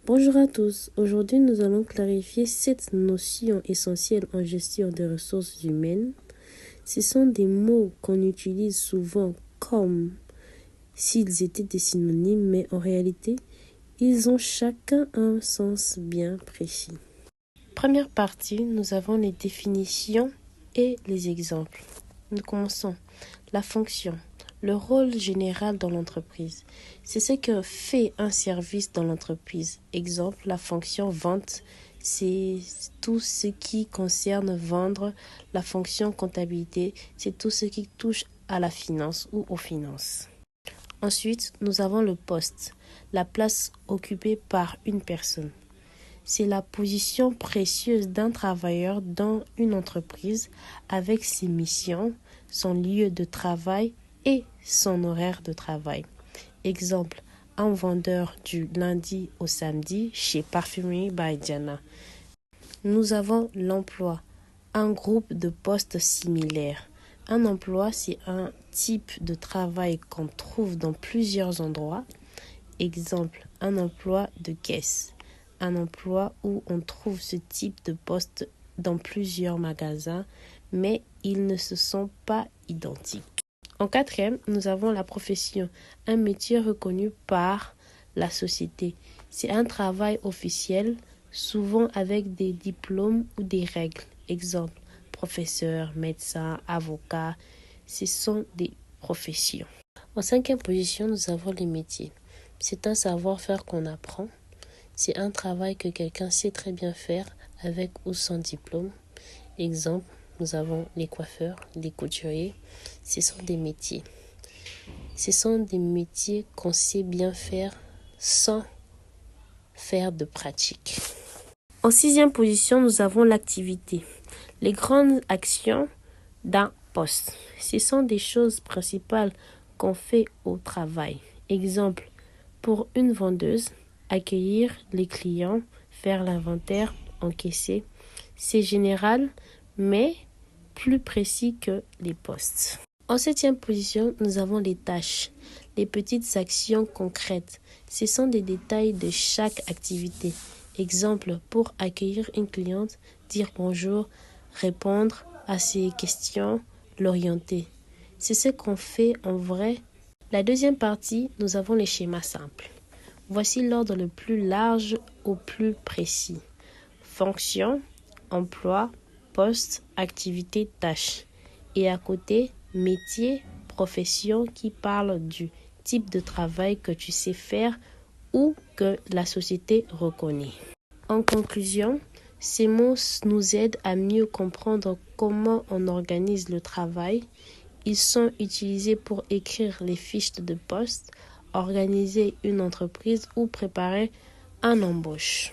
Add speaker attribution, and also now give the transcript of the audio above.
Speaker 1: Bonjour à tous, aujourd'hui nous allons clarifier 7 notions essentielles en gestion des ressources humaines. Ce sont des mots qu'on utilise souvent comme s'ils étaient des synonymes, mais en réalité, ils ont chacun un sens bien précis. Première partie, nous avons les définitions et les exemples. Nous commençons. La fonction. Le rôle général dans l'entreprise. C'est ce que fait un service dans l'entreprise. Exemple, la fonction vente, c'est tout ce qui concerne vendre. La fonction comptabilité, c'est tout ce qui touche à la finance ou aux finances. Ensuite, nous avons le poste, la place occupée par une personne. C'est la position précieuse d'un travailleur dans une entreprise avec ses missions, son lieu de travail et son horaire de travail. Exemple, un vendeur du lundi au samedi chez Parfumerie by Diana. Nous avons l'emploi, un groupe de postes similaires. Un emploi, c'est un type de travail qu'on trouve dans plusieurs endroits. Exemple, un emploi de caisse. Un emploi où on trouve ce type de poste dans plusieurs magasins, mais ils ne se sont pas identiques. En quatrième, nous avons la profession, un métier reconnu par la société. C'est un travail officiel, souvent avec des diplômes ou des règles. Exemple, professeur, médecin, avocat, ce sont des professions. En cinquième position, nous avons les métiers. C'est un savoir-faire qu'on apprend. C'est un travail que quelqu'un sait très bien faire avec ou sans diplôme. Exemple, nous avons les coiffeurs, les couturiers. Ce sont des métiers. Ce sont des métiers qu'on sait bien faire sans faire de pratique. En sixième position, nous avons l'activité. Les grandes actions d'un poste. Ce sont des choses principales qu'on fait au travail. Exemple, pour une vendeuse, accueillir les clients, faire l'inventaire, encaisser. C'est général, mais plus précis que les postes. En septième position, nous avons les tâches, les petites actions concrètes. Ce sont des détails de chaque activité. Exemple, pour accueillir une cliente, dire bonjour, répondre à ses questions, l'orienter. C'est ce qu'on fait en vrai. La deuxième partie, nous avons les schémas simples. Voici l'ordre le plus large au plus précis. Fonction, emploi, poste, activité, tâche. Et à côté, métier, profession qui parle du type de travail que tu sais faire ou que la société reconnaît. En conclusion, ces mots nous aident à mieux comprendre comment on organise le travail. Ils sont utilisés pour écrire les fiches de poste, organiser une entreprise ou préparer un embauche.